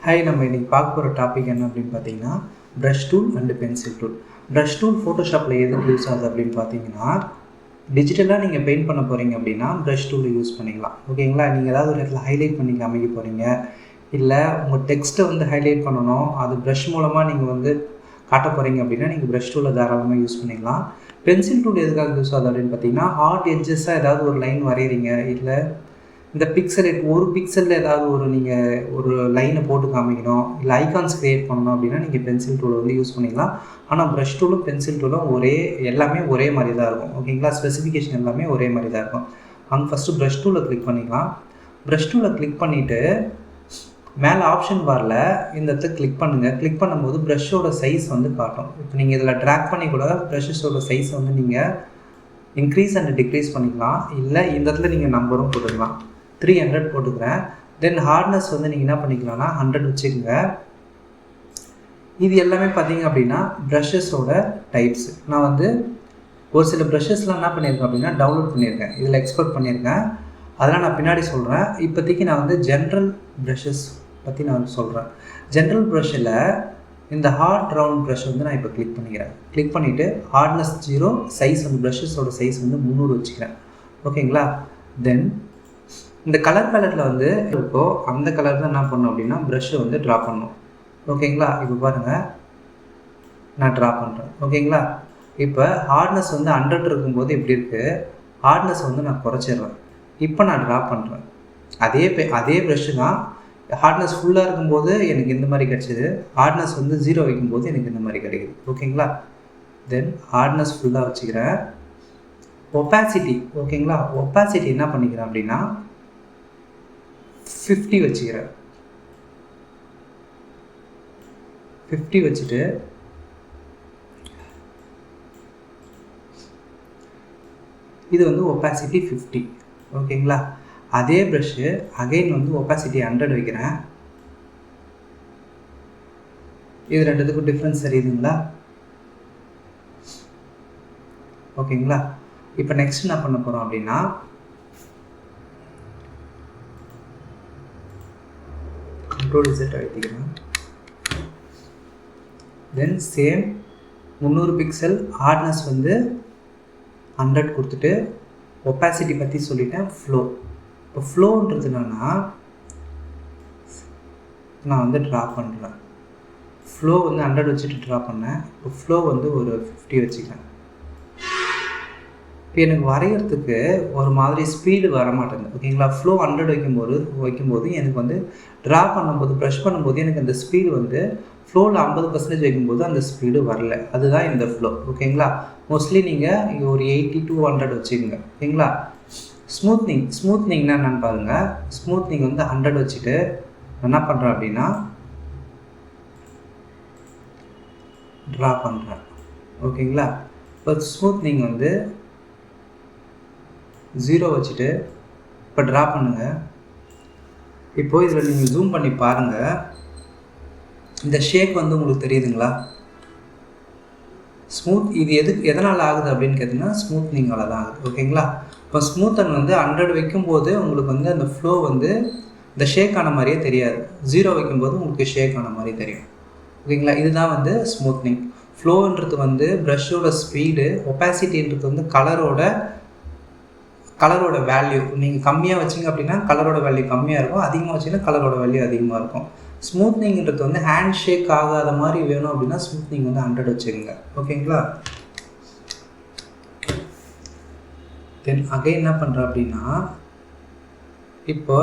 Hi, நம்ம இன்றைக்கி பார்க்க போகிற டாபிக் என்ன அப்படின்னு பார்த்தீங்கன்னா brush tool and pencil tool. Brush tool ஃபோட்டோஷாப்பில் எதுக்கு யூஸ் ஆகுது அப்படின்னு பார்த்தீங்கன்னா, டிஜிட்டலாக நீங்கள் பெயிண்ட் பண்ண போகிறீங்க அப்படின்னா ப்ரஷ் டூலை யூஸ் பண்ணிக்கலாம். ஓகேங்களா? நீங்கள் ஏதாவது ஒரு இடத்துல ஹைலைட் பண்ணி காமிக்க போகிறீங்க, இல்லை உங்கள் டெக்ஸ்ட்டை ஹைலைட் பண்ணணும், அது ப்ரஷ் மூலமாக நீங்கள் காட்ட போகிறீங்க அப்படின்னா நீங்கள் ப்ரஷ் டூலை தாராளமாக யூஸ் பண்ணிக்கலாம். பென்சில் டூல் எதுக்காக யூஸ் ஆகுது அப்படின்னு பார்த்தீங்கன்னா, ஹார்ட் எட்ஜஸாக ஏதாவது ஒரு லைன் வரைகிறீங்க, இல்லை இந்த ஒரு பிக்சலில் ஏதாவது நீங்கள் ஒரு லைனை போட்டு காமிக்கணும், இல்லை ஐகான்ஸ் க்ரியேட் பண்ணணும் அப்படின்னா நீங்கள் பென்சில் டூலை யூஸ் பண்ணிக்கலாம். ஆனால் ப்ரஷ் டூலும் பென்சில் டூலும் எல்லாமே ஒரே மாதிரி தான் இருக்கும். ஓகேங்களா? ஸ்பெசிஃபிகேஷன் எல்லாமே ஒரே மாதிரி தான் இருக்கும். ஃபஸ்ட்டு ப்ரஷ் டூலை கிளிக் பண்ணிக்கலாம். ப்ரஷ் டூலை கிளிக் பண்ணிவிட்டு மேலே ஆப்ஷன் பாரில் இந்த இடத்துல கிளிக் பண்ணுங்கள். கிளிக் பண்ணும்போது ப்ரஷ்ஷோட சைஸ் காட்டும். இப்போ நீங்கள் இதில் ட்ராக் பண்ணி கூட ப்ரஷ்ஷஸோட சைஸ் நீங்கள் இன்க்ரீஸ் அண்ட் டிக்ரீஸ் பண்ணிக்கலாம். இல்லை இந்த இடத்துல நீங்கள் நம்பரும் போட்டுக்கலாம். 300 போட்டுக்கிறேன். தென் ஹார்ட்னஸ் நீங்கள் என்ன பண்ணிக்கலாம்னா 100 வச்சுக்கோங்க. இது எல்லாமே பார்த்தீங்க அப்படின்னா ப்ரஷஸோட டைப்ஸ். நான் ஒரு சில ப்ரஷஸ்லாம் என்ன பண்ணியிருக்கேன் அப்படின்னா டவுன்லோட் பண்ணியிருக்கேன், இதில் எக்ஸ்போர்ட் பண்ணியிருக்கேன். அதெல்லாம் நான் பின்னாடி சொல்கிறேன். இப்போதைக்கு நான் ஜென்ரல் ப்ரஷஸ் பற்றி நான் சொல்கிறேன். ஜென்ரல் ப்ரஷ்ஷில் இந்த ஹார்ட் ரவுண்ட் ப்ரஷ் நான் இப்போ கிளிக் பண்ணிக்கிறேன். கிளிக் பண்ணிவிட்டு ஹார்ட்னஸ் 0, சைஸ் ப்ரஷஸோட சைஸ் 300 வச்சுக்கிறேன். ஓகேங்களா? தென் இந்த கலரில் இருக்கோ அந்த கலர் தான் என்ன பண்ணணும் அப்படின்னா ப்ரஷ்ஷை ட்ரா பண்ணணும். ஓகேங்களா? இப்போ பாருங்கள், நான் ட்ரா பண்ணுறேன். ஓகேங்களா? இப்போ ஹார்ட்னஸ் 100 இருக்கும்போது எப்படி இருக்குது, ஹார்ட்னஸ் நான் குறைச்சிடுறேன். இப்போ நான் ட்ரா பண்ணுறேன். அதே ப்ரஷ்ஷு தான். ஹார்ட்னஸ் ஃபுல்லாக இருக்கும்போது எனக்கு இந்த மாதிரி கிடச்சிது, ஹார்ட்னஸ் 0 வைக்கும்போது எனக்கு இந்த மாதிரி கிடைக்குது. ஓகேங்களா? தென் ஹார்ட்னஸ் ஃபுல்லாக வச்சுக்கிறேன். ஒப்பாசிட்டி, ஓகேங்களா? ஒப்பாசிட்டி என்ன பண்ணிக்கிறேன் அப்படின்னா 50 வச்சுக்கிறேன். 50 வச்சுட்டு இது ஒப்பாசிட்டி 50. ஓகேங்களா? அதே ப்ரஷ்ஷு அகைன் ஒப்பாசிட்டி 100 வைக்கிறேன். இது ரெண்டுத்துக்கும் டிஃப்ரென்ஸ் தெரியுதுங்களா? ஓகேங்களா? இப்போ நெக்ஸ்ட் என்ன பண்ண போகிறோம் அப்படின்னா கண்ட்ரோல் Z அழுத்திக்கிறேன். தென் சேம் 300 பிக்சல், ஹார்ட்னஸ் 100 கொடுத்துட்டு ஒப்பாசிட்டி பற்றி சொல்லிட்டேன். ஃப்ளோ, இப்போ ஃப்ளோன்றது என்னன்னா நான் ட்ரா பண்ணுறேன். ஃப்ளோ 100 வச்சுட்டு ட்ரா பண்ணேன். இப்போ ஃப்ளோ ஒரு 50 வச்சுக்கிறேன். இப்போ எனக்கு வரைகிறதுக்கு ஒரு மாதிரி ஸ்பீடு வர மாட்டேங்குது. ஓகேங்களா? ஃப்ளோ 100 வைக்கும்போது எனக்கு ட்ரா பண்ணும்போது ப்ரஷ் பண்ணும்போது எனக்கு அந்த ஸ்பீடு ஃப்ளோவில் 50% வைக்கும்போது அந்த ஸ்பீடு வரல. அதுதான் இந்த ஃப்ளோ. ஓகேங்களா? மோஸ்ட்லி நீங்கள் இங்கே ஒரு 80 to 100 வச்சுக்கோங்க. ஓகேங்களா? ஸ்மூத்னிங்னா என்னென்னு பாருங்கள். ஸ்மூத்னிங் 100 வச்சுட்டு என்ன பண்ணுறேன் அப்படின்னா ட்ரா பண்ணுறேன். ஓகேங்களா? இப்போ ஸ்மூத்னிங் 0 வச்சுட்டு இப்போ ட்ரா பண்ணுங்கள். இப்போது இதில் நீங்கள் ஜூம் பண்ணி பாருங்கள். இந்த ஷேக் உங்களுக்கு தெரியுதுங்களா? இது எதனால் ஆகுது அப்படின்னு கேட்டிங்கன்னா ஸ்மூத்னிங்கால தான் ஆகுது. ஓகேங்களா? இப்போ ஸ்மூத்தன் 100 வைக்கும்போது உங்களுக்கு அந்த ஃப்ளோ இந்த ஷேக் ஆன மாதிரியே தெரியாது. 0 வைக்கும்போது உங்களுக்கு ஷேக் ஆன மாதிரி தெரியும். ஓகேங்களா? இதுதான் ஸ்மூத்னிங். ஃப்ளோன்றது ப்ரஷ்ஷோட ஸ்பீடு, ஒப்பாசிட்டின்றது கலரோட வேல்யூ. நீங்கள் கம்மியாக வச்சிங்க அப்படின்னா கலரோட வேல்யூ கம்மியாக இருக்கும், அதிகமாக வச்சிங்கன்னா கலரோட வேல்யூ அதிகமாக இருக்கும். ஸ்மூத்னிங்கிறது ஹேண்ட் ஷேக் ஆகாத மாதிரி வேணும் அப்படின்னா ஸ்மூத்னிங் 100 வச்சுக்கோங்க. ஓகேங்களா? தென் அகைன் என்ன பண்ணுறேன் அப்படின்னா இப்போ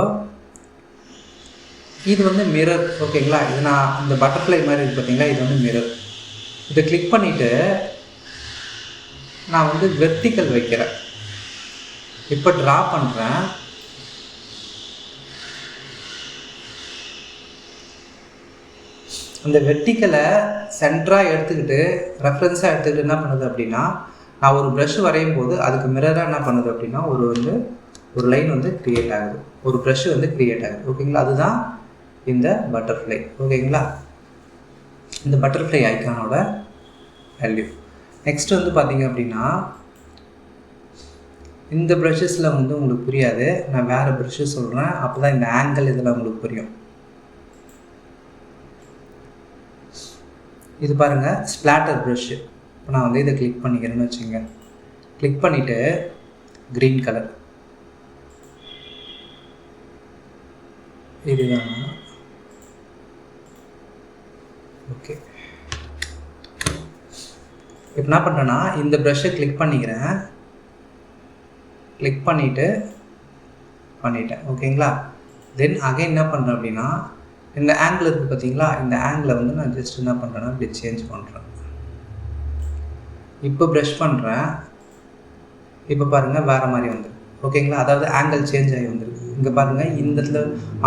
இது மிரர். ஓகேங்களா? இது நான் இந்த பட்டர்ஃப்ளை மாதிரி இருக்குது பார்த்தீங்களா, இது மிரர். இதை கிளிக் பண்ணிவிட்டு நான் வெர்டிக்கல் வைக்கிறேன். இப்போ ட்ரா பண்ணுறேன். அந்த வெர்டிக்கலை சென்டராக எடுத்துக்கிட்டு ரெஃபரன்ஸாக எடுத்துக்கிட்டு என்ன பண்ணுது அப்படின்னா, நான் ஒரு ப்ரஷ் வரையும் போது அதுக்கு மிரராக என்ன பண்ணுது அப்படின்னா ஒரு லைன் க்ரியேட் ஆகுது, ஒரு ப்ரஷ் க்ரியேட் ஆகுது. ஓகேங்களா? அதுதான் இந்த பட்டர்ஃப்ளை. ஓகேங்களா? இந்த பட்டர்ஃப்ளை ஐக்கானோட வேல்யூ. நெக்ஸ்ட் பார்த்தீங்க அப்படின்னா இந்த ப்ரஷஸில் உங்களுக்கு புரியாது, நான் வேறு ப்ரஷ்ஷஸ் சொல்கிறேன். அப்போ தான் இந்த ஆங்கிள் இதில் உங்களுக்கு புரியும். இது பாருங்கள் ஸ்ப்ளாட்டர் ப்ரஷ்ஷு. இப்போ நான் வந்து இதை கிளிக் பண்ணிக்கிறேன்னு வச்சுங்க. கிளிக் பண்ணிவிட்டு க்ரீன் கலர் இதுதான். ஓகே, இப்போ என்ன பண்ணுறேன்னா இந்த ப்ரஷ்ஷை கிளிக் பண்ணிக்கிறேன். கிளிக் பண்ணிட்டேன். ஓகேங்களா. தென் அகைன் என்ன பண்ணுறேன் அப்படின்னா இந்த ஆங்கிள் இருக்குது பார்த்தீங்களா, இந்த ஆங்கிளை வந்து நான் ஜஸ்ட் என்ன பண்ணுறேன்னா இப்படி சேஞ்ச் பண்ணுறேன். இப்போ ப்ரஷ் பண்ணுறேன். இப்போ பாருங்கள் வேறு மாதிரி வந்துருக்கு. ஓகேங்களா, அதாவது ஆங்கிள் சேஞ்ச் ஆகி வந்துருக்கு. இங்கே பாருங்கள் இந்த இடத்துல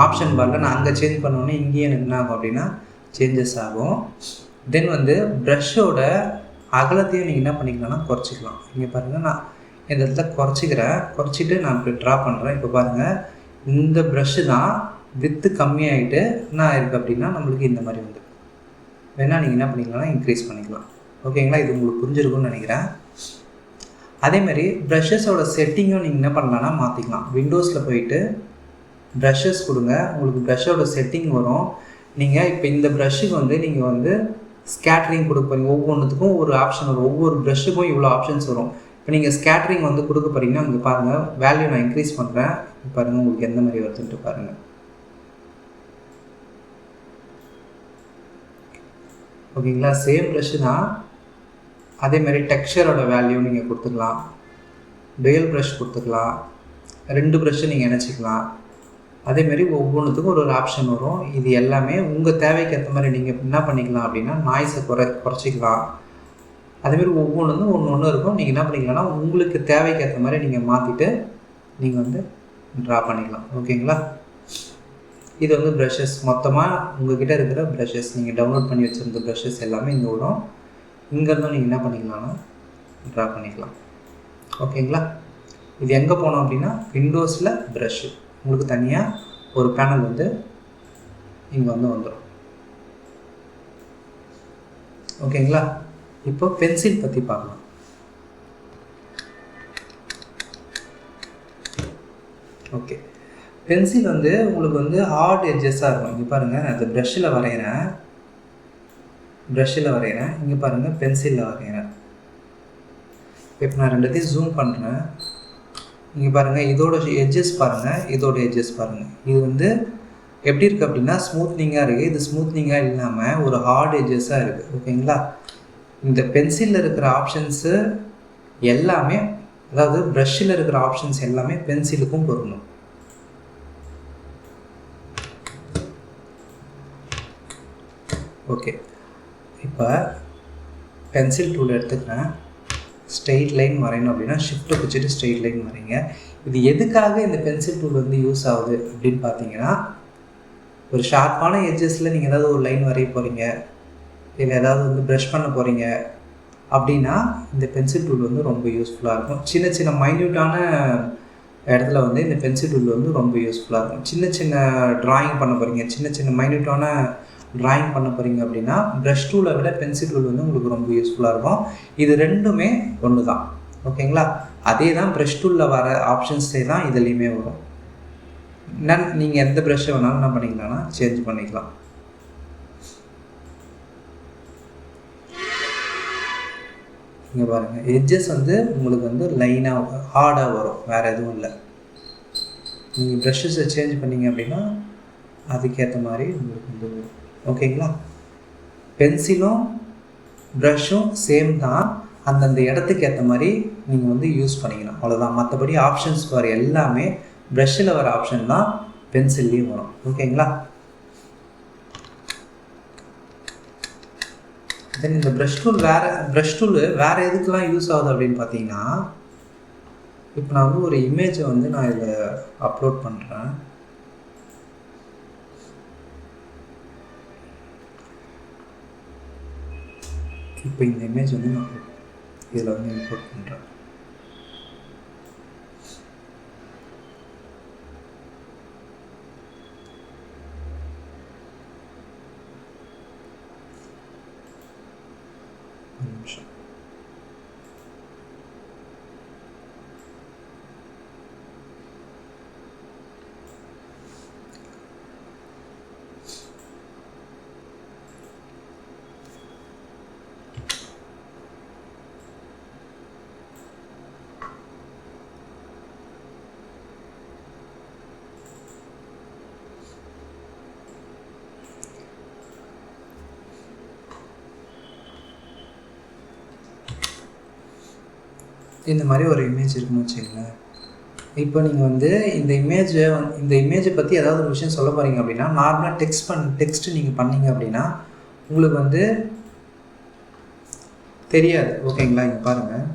ஆப்ஷன் பாரில் நான் அங்கே சேஞ்ச் பண்ணோன்னே இங்கேயே எனக்கு என்ன ஆகும் அப்படின்னா சேஞ்சஸ் ஆகும். தென் வந்து ப்ரஷ்ஷோட அகலத்தையும் நீங்கள் என்ன பண்ணிக்கலாம்னா குறைச்சிக்கலாம். இங்கே பாருங்கள் நான் இந்த இடத்துல குறைச்சிட்டு நான் இப்படி ட்ரா பண்ணுறேன். இப்போ பாருங்கள் இந்த ப்ரஷ்ஷு தான் வித்து கம்மியாகிட்டு என்ன ஆயிருக்கு அப்படின்னா நம்மளுக்கு இந்த மாதிரி வந்து வேணால் நீங்கள் என்ன பண்ணிக்கலாம்னா இன்க்ரீஸ் பண்ணிக்கலாம். ஓகேங்களா, இது உங்களுக்கு புரிஞ்சிருக்கும்னு நினைக்கிறேன். அதேமாதிரி ப்ரஷஸோட செட்டிங்கும் நீங்கள் என்ன பண்ணலான்னா மாற்றிக்கலாம். விண்டோஸில் போயிட்டு ப்ரஷஸ் கொடுங்க, உங்களுக்கு ப்ரஷ்ஷோட செட்டிங் வரும். நீங்கள் இப்போ இந்த ப்ரஷ்ஷுக்கு வந்து நீங்கள் வந்து ஸ்கேட்ரிங் கொடுக்க போகிறீங்க. ஒவ்வொன்றுத்துக்கும் ஒரு ஆப்ஷன் வரும், ஒவ்வொரு ப்ரஷ்ஷுக்கும் இவ்வளோ ஆப்ஷன்ஸ் வரும். இப்போ நீங்கள் ஸ்கேட்ரிங் வந்து கொடுக்க போகிறீங்கன்னா இங்கே பாருங்கள் வேல்யூ நான் இன்க்ரீஸ் பண்ணுறேன். பாருங்கள் உங்களுக்கு எந்த மாதிரி வருதுன்ட்டு பாருங்கள். ஓகேங்களா, சேம் ப்ரஷ்ஷு தான். அதேமாதிரி டெக்ஸ்சரோட வேல்யூ நீங்கள் கொடுத்துக்கலாம். டெயல் ப்ரஷ் கொடுத்துக்கலாம். 2 ப்ரஷ்ஷை நீங்கள் இணைச்சிக்கலாம். அதேமாரி ஒவ்வொன்றுத்துக்கும் ஒரு ஆப்ஷன் வரும். இது எல்லாமே உங்கள் தேவைக்கு ஏற்ற மாதிரி நீங்கள் என்ன பண்ணிக்கலாம் அப்படின்னா நாய்ஸை குறைச்சிக்கலாம். அதேமாரி ஒவ்வொன்றும் ஒன்று இருக்கும். நீங்கள் என்ன பண்ணிக்கலாம்னா உங்களுக்கு தேவைக்கு ஏற்ற மாதிரி நீங்கள் மாற்றிட்டு நீங்கள் வந்து ட்ரா பண்ணிக்கலாம். ஓகேங்களா, இது வந்து ப்ரஷஸ் மொத்தமாக உங்கள்கிட்ட இருக்கிற ப்ரஷஸ் நீங்கள் டவுன்லோட் பண்ணி வச்சுருந்த ப்ரஷஸ் எல்லாமே இங்கே வரும். இங்கேருந்தும் நீங்கள் என்ன பண்ணிக்கலாம்னா ட்ரா பண்ணிக்கலாம். ஓகேங்களா, இது எங்கே போனோம் அப்படின்னா விண்டோஸில் ப்ரஷ்ஷு உங்களுக்கு தனியாக ஒரு பேனல் வந்து இங்கே வந்து வந்துடும். ஓகேங்களா, இப்போ பென்சில் பற்றி பார்க்கலாம். ஓகே, பென்சில் வந்து உங்களுக்கு வந்து ஹார்ட் எட்ஜஸாக இருக்கும். இங்கே பாருங்கள் நான் இந்த ப்ரஷ்ஷில் வரைகிறேன். இங்கே பாருங்கள் பென்சிலில் வரைகிறேன். இப்போ நான் ரெண்டுத்தையும் ஜூம் பண்ணுறேன். இங்கே பாருங்கள் இதோட எட்ஜஸ் பாருங்கள், இதோட எட்ஜஸ் பாருங்கள். இது வந்து எப்படி இருக்குது அப்படின்னா ஸ்மூத்னிங்காக இருக்குது. இது ஸ்மூத்னிங்காக இல்லாமல் ஒரு ஹார்ட் எட்ஜஸாக இருக்குது. ஓகேங்களா, இந்த பென்சிலில் இருக்கிற ஆப்ஷன்ஸு எல்லாமே, அதாவது ப்ரஷ்ஷில் இருக்கிற ஆப்ஷன்ஸ் எல்லாமே பென்சிலுக்கும் பொருந்தும். ஓகே, இப்போ பென்சில் டூல் எடுத்துக்கிறேன். ஸ்ட்ரெயிட் லைன் வரையணும் அப்படின்னா ஷிஃப்ட்டை பிடிச்சிட்டு ஸ்ட்ரெயிட் லைன் வரைங்க. இது எதுக்காக இந்த பென்சில் டூல் வந்து யூஸ் ஆகுது அப்படின்னு பார்த்தீங்கன்னா, ஒரு ஷார்ப்பான எட்ஜஸில் நீங்கள் ஏதாவது ஒரு லைன் வரைய போகிறீங்க, இல்லை ஏதாவது வந்து ப்ரஷ் பண்ண போகிறீங்க அப்படின்னா இந்த பென்சில் டூல் வந்து ரொம்ப யூஸ்ஃபுல்லாக இருக்கும். சின்ன சின்ன மைன்யூட்டான இடத்துல வந்து இந்த பென்சில் டூல் வந்து ரொம்ப யூஸ்ஃபுல்லாக இருக்கும். சின்ன சின்ன ட்ராயிங் பண்ண போகிறீங்க, சின்ன சின்ன மைன்யூட்டான ட்ராயிங் பண்ண போகிறீங்க அப்படின்னா ப்ரஷ் டூலை விட பென்சில் டூல் வந்து உங்களுக்கு ரொம்ப யூஸ்ஃபுல்லாக இருக்கும். இது ரெண்டுமே ஒன்று தான். ஓகேங்களா, அதே தான் ப்ரஷ் டூலில் வர ஆப்ஷன்ஸே தான் இதுலேயுமே வரும். நீங்கள் எந்த ப்ரஷ்ஷை வேணாலும் என்ன பண்ணிக்கலாம்னா சேஞ்ச் பண்ணிக்கலாம். இங்கே பாருங்கள் எட்ஜஸ் வந்து உங்களுக்கு வந்து லைனாக ஹார்டாக வரும், வேறு எதுவும் இல்லை. நீங்கள் ப்ரஷ்ஷஸை சேஞ்ச் பண்ணிங்க அப்படின்னா அதுக்கேற்ற மாதிரி உங்களுக்கு வந்து வரும். ஓகேங்களா, பென்சிலும் ப்ரஷ்ஷும் சேம் தான், அந்தந்த இடத்துக்கு ஏற்ற மாதிரி நீங்கள் வந்து யூஸ் பண்ணிக்கலாம், அவ்வளோதான். மற்றபடி ஆப்ஷன்ஸ் வர எல்லாமே ப்ரஷ்ஷில் வர ஆப்ஷன் தான் பென்சில்லையும் வரும். ஓகேங்களா, தென் இந்த ப்ரஷ் டூல் வேறு எதுக்கெலாம் யூஸ் ஆகுது அப்படின்னு பார்த்தீங்கன்னா, இப்போ நான் வந்து ஒரு இமேஜை வந்து நான் இதில் அப்லோட் பண்ணுறேன். இப்போ இந்த இமேஜ் வந்து நான் இதில் வந்து இம்போர்ட் பண்ணுறேன். ஒரு நிமிஷம். இந்த மாதிரி ஒரு இமேஜ் இருக்குன்னு வச்சுக்கோங்களேன். இப்போ நீங்கள் வந்து இந்த இமேஜை பற்றி ஏதாவது ஒரு விஷயம் சொல்ல போகிறீங்க அப்படின்னா நார்மலாக டெக்ஸ்ட்டு நீங்கள் பண்ணீங்க அப்படின்னா உங்களுக்கு வந்து தெரியாது. ஓகேங்களா? இங்கே பாருங்கள்.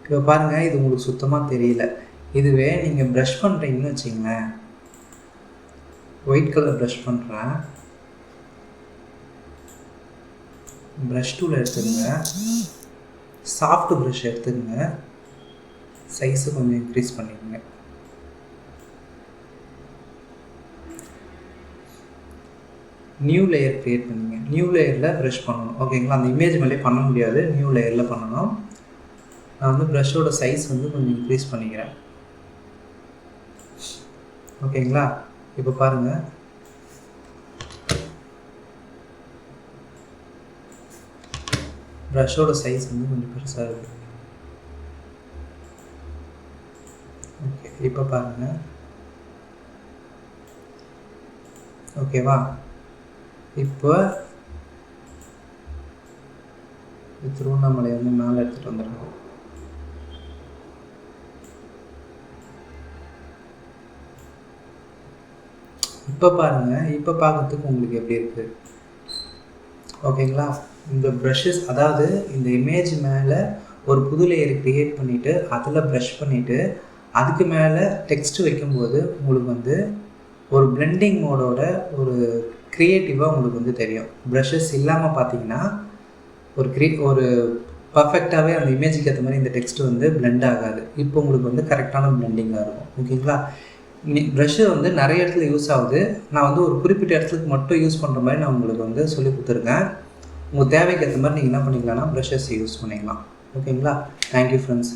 இப்போ பாருங்கள், இது உங்களுக்கு சுத்தமாக தெரியல. இதுவே நீங்கள் ப்ரஷ் பண்ணுறீங்கன்னு வச்சிங்களேன், ஒயிட் கலர் ப்ரஷ் பண்ணுறேன், ப்ரஷ் டூல் எடுத்துங்க, சாஃப்ட் ப்ரஷ் எடுத்துங்க, சைஸை கொஞ்சம் இன்க்ரீஸ் பண்ணிக்கோங்க. நியூ லேயர் க்ரியேட் பண்ணிங்க. நியூ லேயரில் ப்ரஷ் பண்ணணும். ஓகேங்களா? அந்த இமேஜ் மேலே பண்ண முடியாது, நியூ லேயரில் பண்ணணும். நான் வந்து ப்ரஷ்ஷோட சைஸ் வந்து கொஞ்சம் இன்க்ரீஸ் பண்ணிக்கிறேன். ஓகேங்களா? இப்போ பாருங்கள், ப்ரஷ்ஷோட சைஸ் வந்து கொஞ்சம் பெருசாக இருக்குது. ஓகே, இப்போ பாருங்கள். ஓகேவா? இப்போ திருவண்ணாமலை வந்து மேலே எடுத்துகிட்டு வந்துடுங்க. இப்போ பாருங்கள், இப்போ பார்க்கறதுக்கு உங்களுக்கு எப்படி இருக்குது? ஓகேங்களா? இந்த ப்ரஷஸ், அதாவது இந்த இமேஜ் மேலே ஒரு புது லேயர் க்ரியேட் பண்ணிவிட்டு அதில் ப்ரஷ் பண்ணிவிட்டு அதுக்கு மேலே டெக்ஸ்ட் வைக்கும்போது உங்களுக்கு வந்து ஒரு பிளெண்டிங் மோடோட ஒரு க்ரியேட்டிவாக உங்களுக்கு வந்து தெரியும். ப்ரஷஸ் இல்லாமல் பார்த்தீங்கன்னா ஒரு பர்ஃபெக்டாகவே அந்த இமேஜுக்கு ஏற்ற மாதிரி இந்த டெக்ஸ்ட் வந்து பிளெண்ட் ஆகாது. இப்போ உங்களுக்கு வந்து கரெக்டான பிளெண்டிங்காக இருக்கும். ஓகேங்களா? ப்ரஷ்ஷு வந்து நிறைய இடத்துல யூஸ் ஆகுது. நான் வந்து ஒரு குறிப்பிட்ட இடத்துக்கு மட்டும் யூஸ் பண்ணுற மாதிரி நான் உங்களுக்கு வந்து சொல்லி கொடுத்துருக்கேன். உங்கள் தேவைக்கு ஏற்ற மாதிரி நீங்கள் என்ன பண்ணிக்கலாம்னா ப்ரஷஸ் யூஸ் பண்ணிக்கலாம். ஓகேங்களா? Thank you friends.